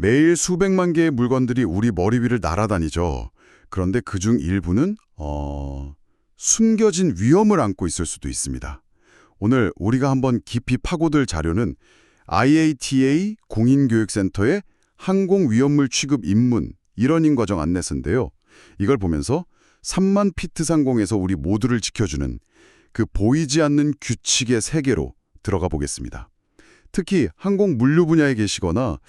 매일 수백만 개의 물건들이 우리 머리 위를 날아다니죠. 그런데 그중 일부는 숨겨진 위험을 안고 있을 수도 있습니다. 오늘 우리가 한번 깊이 파고들 자료는 IATA 공인교육센터의 항공위험물 취급 입문 일원인 과정 안내서인데요. 이걸 보면서 3만 피트 상공에서 우리 모두를 지켜주는 그 보이지 않는 규칙의 세계로 들어가 보겠습니다. 특히 항공 물류 분야에 계시거나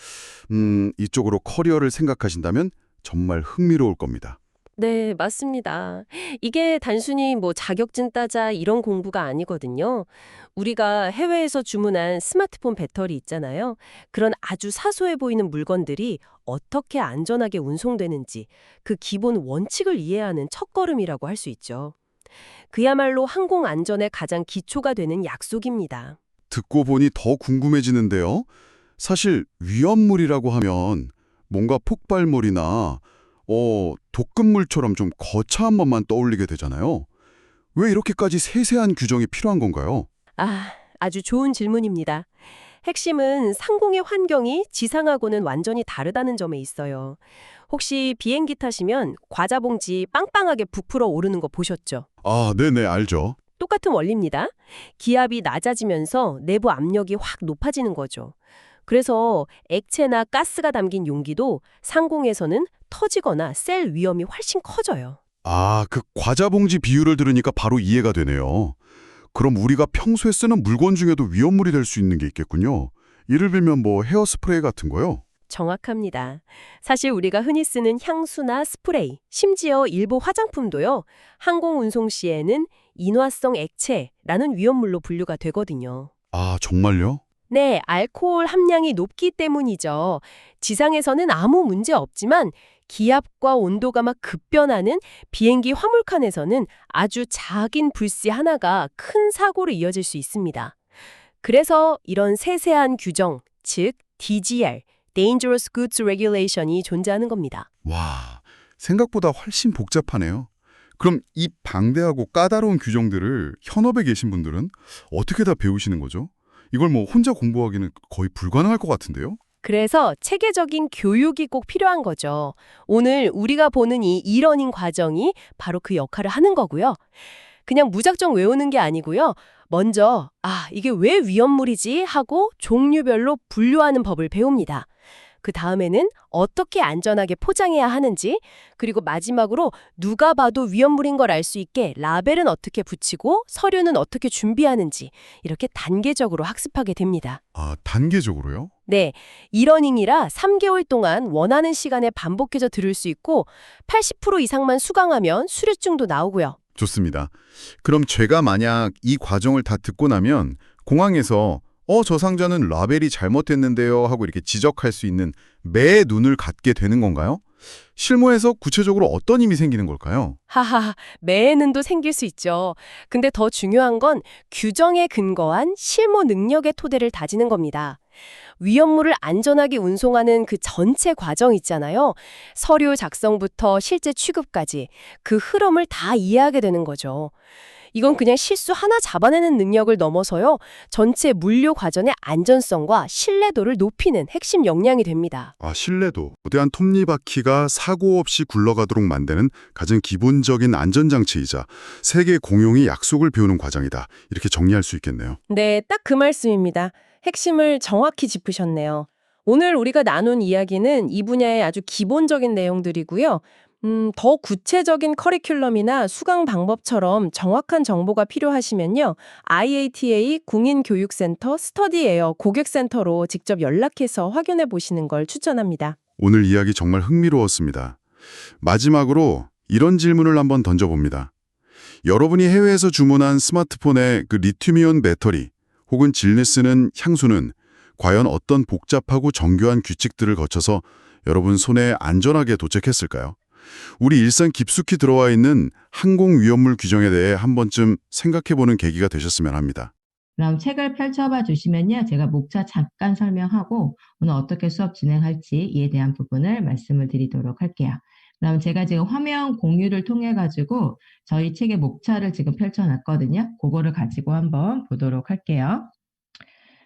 이쪽으로 커리어를 생각하신다면 정말 흥미로울 겁니다. 네, 맞습니다. 이게 단순히 뭐 자격증 따자 이런 공부가 아니거든요. 우리가 해외에서 주문한 스마트폰 배터리 있잖아요. 그런 아주 사소해 보이는 물건들이 어떻게 안전하게 운송되는지 그 기본 원칙을 이해하는 첫걸음이라고 할 수 있죠. 그야말로 항공 안전의 가장 기초가 되는 약속입니다. 듣고 보니 더 궁금해지는데요. 사실 위험물이라고 하면 뭔가 폭발물이나 독극물처럼 좀 거창한 것만 떠올리게 되잖아요. 왜 이렇게까지 세세한 규정이 필요한 건가요? 아주 좋은 질문입니다. 핵심은 상공의 환경이 지상하고는 완전히 다르다는 점에 있어요. 혹시 비행기 타시면 과자 봉지 빵빵하게 부풀어 오르는 거 보셨죠? 아, 네네, 알죠. 똑같은 원리입니다. 기압이 낮아지면서 내부 압력이 확 높아지는 거죠. 그래서 액체나 가스가 담긴 용기도 상공에서는 터지거나 셀 위험이 훨씬 커져요. 아, 그 과자 봉지 비유를 들으니까 바로 이해가 되네요. 그럼 우리가 평소에 쓰는 물건 중에도 위험물이 될 수 있는 게 있겠군요. 예를 들면 뭐 헤어스프레이 같은 거요? 정확합니다. 사실 우리가 흔히 쓰는 향수나 스프레이, 심지어 일부 화장품도요, 항공 운송 시에는 인화성 액체라는 위험물로 분류가 되거든요. 아, 정말요? 네, 알코올 함량이 높기 때문이죠. 지상에서는 아무 문제 없지만 기압과 온도가 막 급변하는 비행기 화물칸에서는 아주 작은 불씨 하나가 큰 사고로 이어질 수 있습니다. 그래서 이런 세세한 규정, 즉 DGR, Dangerous Goods Regulation이 존재하는 겁니다. 와, 생각보다 훨씬 복잡하네요. 그럼 이 방대하고 까다로운 규정들을 현업에 계신 분들은 어떻게 다 배우시는 거죠? 이걸 뭐 혼자 공부하기는 거의 불가능할 것 같은데요? 그래서 체계적인 교육이 꼭 필요한 거죠. 오늘 우리가 보는 이 이러닝 과정이 바로 그 역할을 하는 거고요. 그냥 무작정 외우는 게 아니고요. 먼저 이게 왜 위험물이지 하고 종류별로 분류하는 법을 배웁니다. 그 다음에는 어떻게 안전하게 포장해야 하는지, 그리고 마지막으로 누가 봐도 위험물인 걸 알 수 있게 라벨은 어떻게 붙이고 서류는 어떻게 준비하는지 이렇게 단계적으로 학습하게 됩니다. 아, 단계적으로요? 네, 이러닝이라 3개월 동안 원하는 시간에 반복해서 들을 수 있고 80% 이상만 수강하면 수료증도 나오고요. 좋습니다. 그럼 제가 만약 이 과정을 다 듣고 나면 공항에서 저 상자는 라벨이 잘못됐는데요 하고 이렇게 지적할 수 있는 매의 눈을 갖게 되는 건가요? 실무에서 구체적으로 어떤 힘이 생기는 걸까요? 하하, 매에는도 생길 수 있죠. 근데 더 중요한 건 규정에 근거한 실무 능력의 토대를 다지는 겁니다. 위험물을 안전하게 운송하는 그 전체 과정 있잖아요. 서류 작성부터 실제 취급까지 그 흐름을 다 이해하게 되는 거죠. 이건 그냥 실수 하나 잡아내는 능력을 넘어서요. 전체 물류 과정의 안전성과 신뢰도를 높이는 핵심 역량이 됩니다. 아, 신뢰도. 거대한 톱니바퀴가 사고 없이 굴러가도록 만드는 가장 기본적인 안전장치이자 세계 공용의 약속을 배우는 과정이다. 이렇게 정리할 수 있겠네요. 네, 딱 그 말씀입니다. 핵심을 정확히 짚으셨네요. 오늘 우리가 나눈 이야기는 이 분야의 아주 기본적인 내용들이고요. 더 구체적인 커리큘럼이나 수강 방법처럼 정확한 정보가 필요하시면요. IATA 공인교육센터 스터디에어 고객센터로 직접 연락해서 확인해 보시는 걸 추천합니다. 오늘 이야기 정말 흥미로웠습니다. 마지막으로 이런 질문을 한번 던져봅니다. 여러분이 해외에서 주문한 스마트폰의 그 리튬이온 배터리 혹은 질리 쓰는 향수는 과연 어떤 복잡하고 정교한 규칙들을 거쳐서 여러분 손에 안전하게 도착했을까요? 우리 일상 깊숙이 들어와 있는 항공 위험물 규정에 대해 한 번쯤 생각해보는 계기가 되셨으면 합니다. 그럼 책을 펼쳐봐 주시면요. 제가 목차 잠깐 설명하고 오늘 어떻게 수업 진행할지 이에 대한 부분을 말씀을 드리도록 할게요. 그럼 제가 지금 화면 공유를 통해 가지고 저희 책의 목차를 지금 펼쳐놨거든요. 그거를 가지고 한번 보도록 할게요.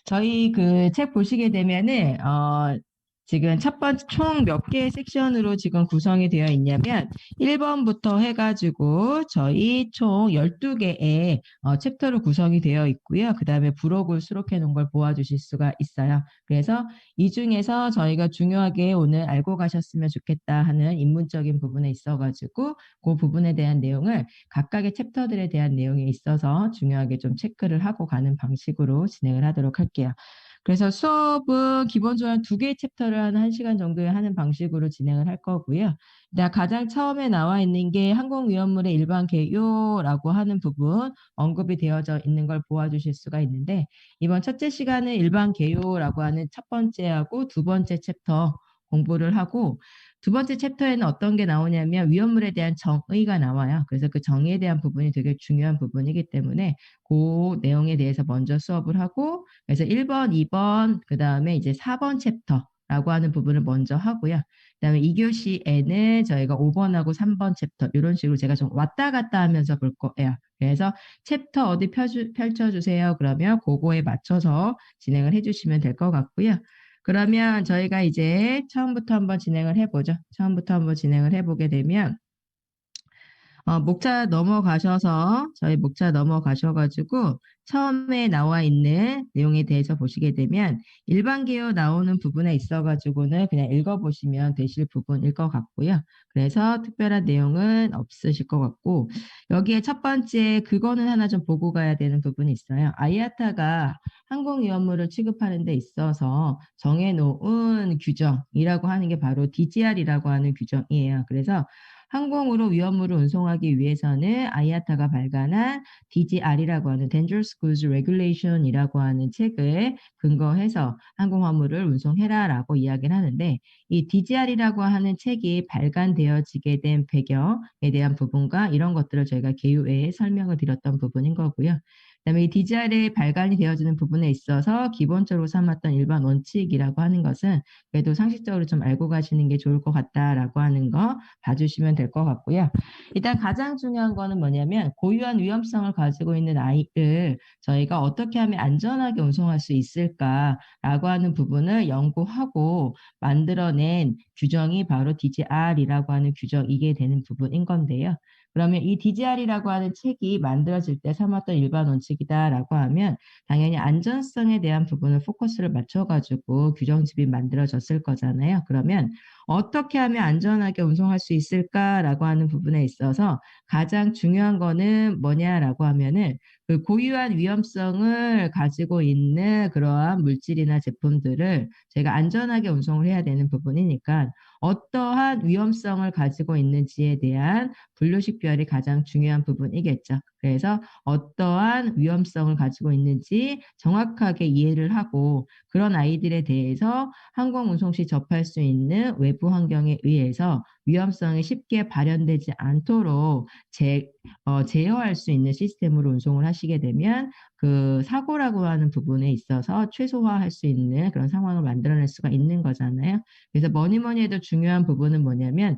저희 그 책 보시게 되면은 지금 첫 번째 총 몇 개의 섹션으로 지금 구성이 되어 있냐면 1번부터 해가지고 저희 총 12개의 챕터로 구성이 되어 있고요. 그 다음에 부록을 수록해 놓은 걸 보아주실 수가 있어요. 그래서 이 중에서 저희가 중요하게 오늘 알고 가셨으면 좋겠다 하는 인문적인 부분에 있어가지고 그 부분에 대한 내용을 각각의 챕터들에 대한 내용에 있어서 중요하게 좀 체크를 하고 가는 방식으로 진행을 하도록 할게요. 그래서 수업은 기본적으로 한 2개의 챕터를 한 1시간 정도에 하는 방식으로 진행을 할 거고요. 일단 가장 처음에 나와 있는 게 항공위험물의 일반 개요라고 하는 부분 언급이 되어져 있는 걸 보아주실 수가 있는데 이번 첫째 시간은 일반 개요라고 하는 첫 번째하고 두 번째 챕터 공부를 하고 두 번째 챕터에는 어떤 게 나오냐면 위험물에 대한 정의가 나와요. 그래서 그 정의에 대한 부분이 되게 중요한 부분이기 때문에 그 내용에 대해서 먼저 수업을 하고 그래서 1번, 2번, 그 다음에 이제 4번 챕터라고 하는 부분을 먼저 하고요. 그 다음에 2교시에는 저희가 5번하고 3번 챕터 이런 식으로 제가 좀 왔다 갔다 하면서 볼 거예요. 그래서 챕터 어디 펼쳐주세요. 그러면 그거에 맞춰서 진행을 해주시면 될 것 같고요. 그러면 저희가 이제 처음부터 한번 진행을 해보죠. 처음부터 한번 진행을 해보게 되면 목차 넘어가셔서 저희 목차 넘어가셔가지고 처음에 나와 있는 내용에 대해서 보시게 되면 일반 개요 나오는 부분에 있어가지고는 그냥 읽어보시면 되실 부분일 것 같고요. 그래서 특별한 내용은 없으실 것 같고 여기에 첫 번째 그거는 하나 좀 보고 가야 되는 부분이 있어요. 아이아타가 항공위험물을 취급하는 데 있어서 정해놓은 규정이라고 하는 게 바로 DGR이라고 하는 규정이에요. 그래서 항공으로 위험물을 운송하기 위해서는 아이아타가 발간한 DGR이라고 하는 Dangerous Goods Regulation이라고 하는 책을 근거해서 항공화물을 운송해라라고 이야기를 하는데 이 DGR이라고 하는 책이 발간되어지게 된 배경에 대한 부분과 이런 것들을 저희가 개요에 설명을 드렸던 부분인 거고요. 그다음에 이 DGR이 발간이 되어지는 부분에 있어서 기본적으로 삼았던 일반 원칙이라고 하는 것은 그래도 상식적으로 좀 알고 가시는 게 좋을 것 같다라고 하는 거 봐주시면 될 것 같고요. 일단 가장 중요한 거는 뭐냐면 고유한 위험성을 가지고 있는 아이를 저희가 어떻게 하면 안전하게 운송할 수 있을까라고 하는 부분을 연구하고 만들어낸 규정이 바로 DGR이라고 하는 규정이게 되는 부분인 건데요. 그러면 이 DGR이라고 하는 책이 만들어질 때 삼았던 일반 원칙이다라고 하면 당연히 안전성에 대한 부분을 포커스를 맞춰가지고 규정집이 만들어졌을 거잖아요. 그러면 어떻게 하면 안전하게 운송할 수 있을까라고 하는 부분에 있어서 가장 중요한 거는 뭐냐라고 하면은 그 고유한 위험성을 가지고 있는 그러한 물질이나 제품들을 제가 안전하게 운송을 해야 되는 부분이니까 어떠한 위험성을 가지고 있는지에 대한 분류식별이 가장 중요한 부분이겠죠. 그래서 어떠한 위험성을 가지고 있는지 정확하게 이해를 하고 그런 아이들에 대해서 항공운송 시 접할 수 있는 외부 환경에 의해서 위험성이 쉽게 발현되지 않도록 제어할 수 있는 시스템으로 운송을 하시게 되면 그 사고라고 하는 부분에 있어서 최소화할 수 있는 그런 상황을 만들어낼 수가 있는 거잖아요. 그래서 뭐니 해도 중요한 부분은 뭐냐면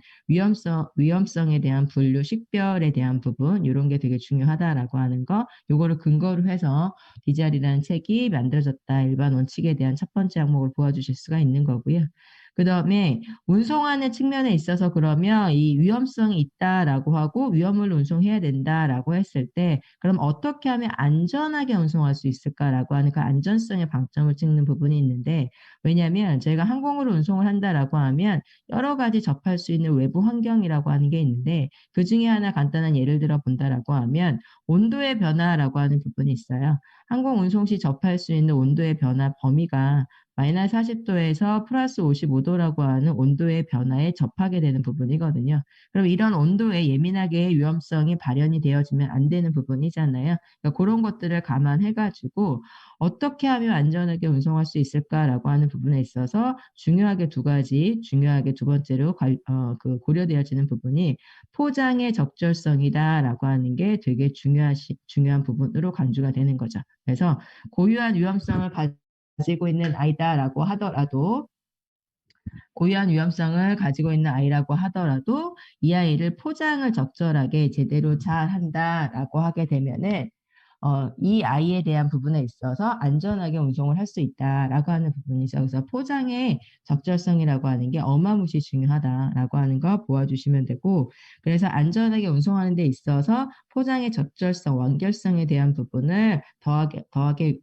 위험성에 대한 분류, 식별에 대한 부분 이런 게 되게 중요하다라고 하는 거 요거를 근거로 해서 DGR이라는 책이 만들어졌다 일반 원칙에 대한 첫 번째 항목을 보여주실 수가 있는 거고요. 그 다음에 운송하는 측면에 있어서 그러면 이 위험성이 있다라고 하고 위험을 운송해야 된다라고 했을 때 그럼 어떻게 하면 안전하게 운송할 수 있을까라고 하는 그 안전성에 방점을 찍는 부분이 있는데 왜냐하면 저희가 항공으로 운송을 한다라고 하면 여러 가지 접할 수 있는 외부 환경이라고 하는 게 있는데 그 중에 하나 간단한 예를 들어 본다라고 하면 온도의 변화라고 하는 부분이 있어요. 항공 운송 시 접할 수 있는 온도의 변화 범위가 마이너스 40도에서 플러스 55도라고 하는 온도의 변화에 접하게 되는 부분이거든요. 그럼 이런 온도에 예민하게 위험성이 발현이 되어지면 안 되는 부분이잖아요. 그러니까 그런 것들을 감안해가지고 어떻게 하면 안전하게 운송할 수 있을까라고 하는 부분에 있어서 중요하게 두 번째로 고려되어지는 부분이 포장의 적절성이다라고 하는 게 되게 중요한 부분으로 간주가 되는 거죠. 그래서 고유한 위험성을 가지고 있는 아이다라고 하더라도 고유한 위험성을 가지고 있는 아이라고 하더라도 이 아이를 포장을 적절하게 제대로 잘 한다라고 하게 되면은 이 아이에 대한 부분에 있어서 안전하게 운송을 할 수 있다라고 하는 부분이죠. 그래서 포장의 적절성이라고 하는 게 어마무시 중요하다라고 하는 거 보아주시면 되고, 그래서 안전하게 운송하는 데 있어서 포장의 적절성, 완결성에 대한 부분을 더하게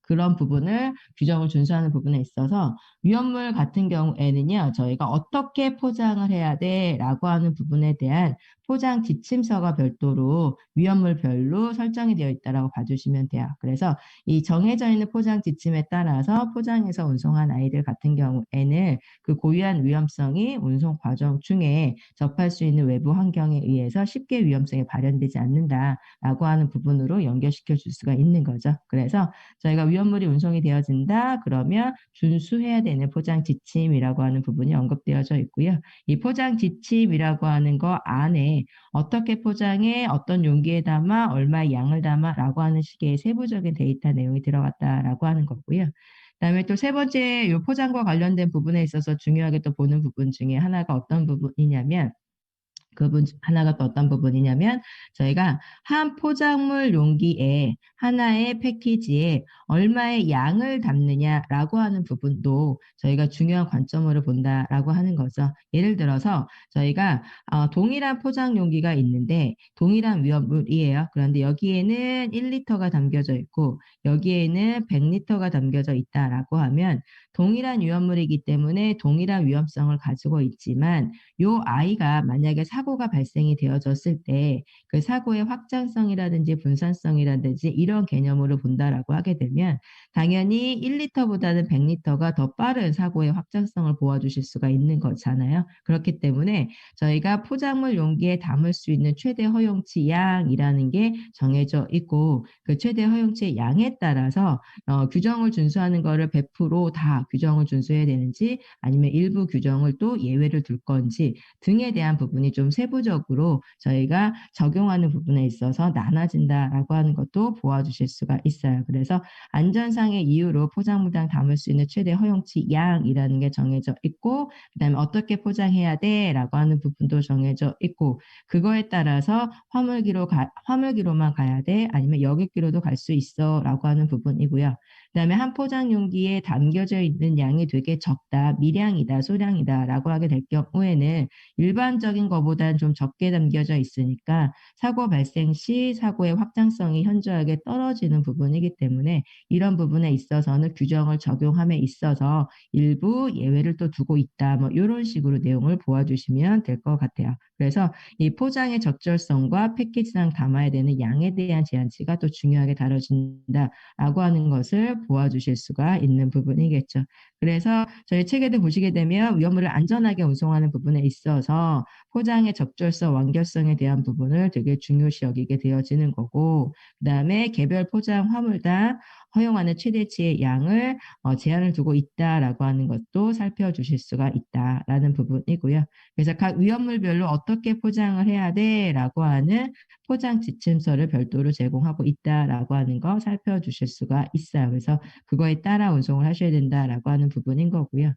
그런 부분을 규정을 준수하는 부분에 있어서 위험물 같은 경우에는요, 저희가 어떻게 포장을 해야 돼라고 하는 부분에 대한 포장 지침서가 별도로 위험물별로 설정이 되어 있다라고 봐주시면 돼요. 그래서 이 정해져 있는 포장 지침에 따라서 포장해서 운송한 아이들 같은 경우에는 그 고유한 위험성이 운송 과정 중에 접할 수 있는 외부 환경에 의해서 쉽게 위험성이 발현되지 않는다라고 하는 부분으로 연결시켜 줄 수가 있는 거죠. 그래서 저희가 위험물이 운송이 되어진다 그러면 준수해야 되는 포장 지침이라고 하는 부분이 언급되어져 있고요. 이 포장 지침이라고 하는 거 안에 어떻게 포장해, 어떤 용기에 담아, 얼마의 양을 담아라고 하는 식의 세부적인 데이터 내용이 들어갔다라고 하는 거고요. 그다음에 또 세 번째 요 포장과 관련된 부분에 있어서 중요하게 또 보는 부분 중에 하나가 어떤 부분이냐면 하나가 또 어떤 부분이냐면 저희가 한 포장물 용기에 하나의 패키지에 얼마의 양을 담느냐라고 하는 부분도 저희가 중요한 관점으로 본다라고 하는 거죠. 예를 들어서 저희가 동일한 포장 용기가 있는데 동일한 위험물이에요. 그런데 여기에는 1리터가 담겨져 있고 여기에는 100리터가 담겨져 있다라고 하면 동일한 위험물이기 때문에 동일한 위험성을 가지고 있지만 요 아이가 만약에 사고가 발생이 되어졌을 때 그 사고의 확장성이라든지 분산성이라든지 이런 개념으로 본다라고 하게 되면 당연히 1리터보다는 100리터가 더 빠른 사고의 확장성을 보아주실 수가 있는 거잖아요. 그렇기 때문에 저희가 포장물 용기에 담을 수 있는 최대 허용치 양이라는 게 정해져 있고 그 최대 허용치 양에 따라서 규정을 준수하는 거를 100%다 규정을 준수해야 되는지 아니면 일부 규정을 또 예외를 둘 건지 등에 대한 부분이 좀 세부적으로 저희가 적용하는 부분에 있어서 나눠진다라고 하는 것도 보아주실 수가 있어요. 그래서 안전상의 이유로 포장물당 담을 수 있는 최대 허용치 양이라는 게 정해져 있고 그다음에 어떻게 포장해야 돼라고 하는 부분도 정해져 있고 그거에 따라서 화물기로만 가야 돼 아니면 여객기로도 갈 수 있어라고 하는 부분이고요. 그다음에 한 포장 용기에 담겨져 있는 양이 되게 적다, 미량이다, 소량이다라고 하게 될 경우에는 일반적인 것보다는 좀 적게 담겨져 있으니까 사고 발생 시 사고의 확장성이 현저하게 떨어지는 부분이기 때문에 이런 부분에 있어서는 규정을 적용함에 있어서 일부 예외를 또 두고 있다. 뭐 이런 식으로 내용을 보아주시면 될 것 같아요. 그래서 이 포장의 적절성과 패키지상 담아야 되는 양에 대한 제한치가 또 중요하게 다뤄진다라고 하는 것을 보아주실 수가 있는 부분이겠죠. 그래서 저희 책에도 보시게 되면 위험물을 안전하게 운송하는 부분에 있어서 포장의 적절성, 완결성에 대한 부분을 되게 중요시 여기게 되어지는 거고 그다음에 개별 포장 화물당 허용하는 최대치의 양을 제한을 두고 있다라고 하는 것도 살펴주실 수가 있다라는 부분이고요. 그래서 각 위험물별로 어떻게 포장을 해야 돼라고 하는 포장 지침서를 별도로 제공하고 있다라고 하는 거 살펴주실 수가 있어요. 그래서 그거에 따라 운송을 하셔야 된다라고 하는 부분인 거고요.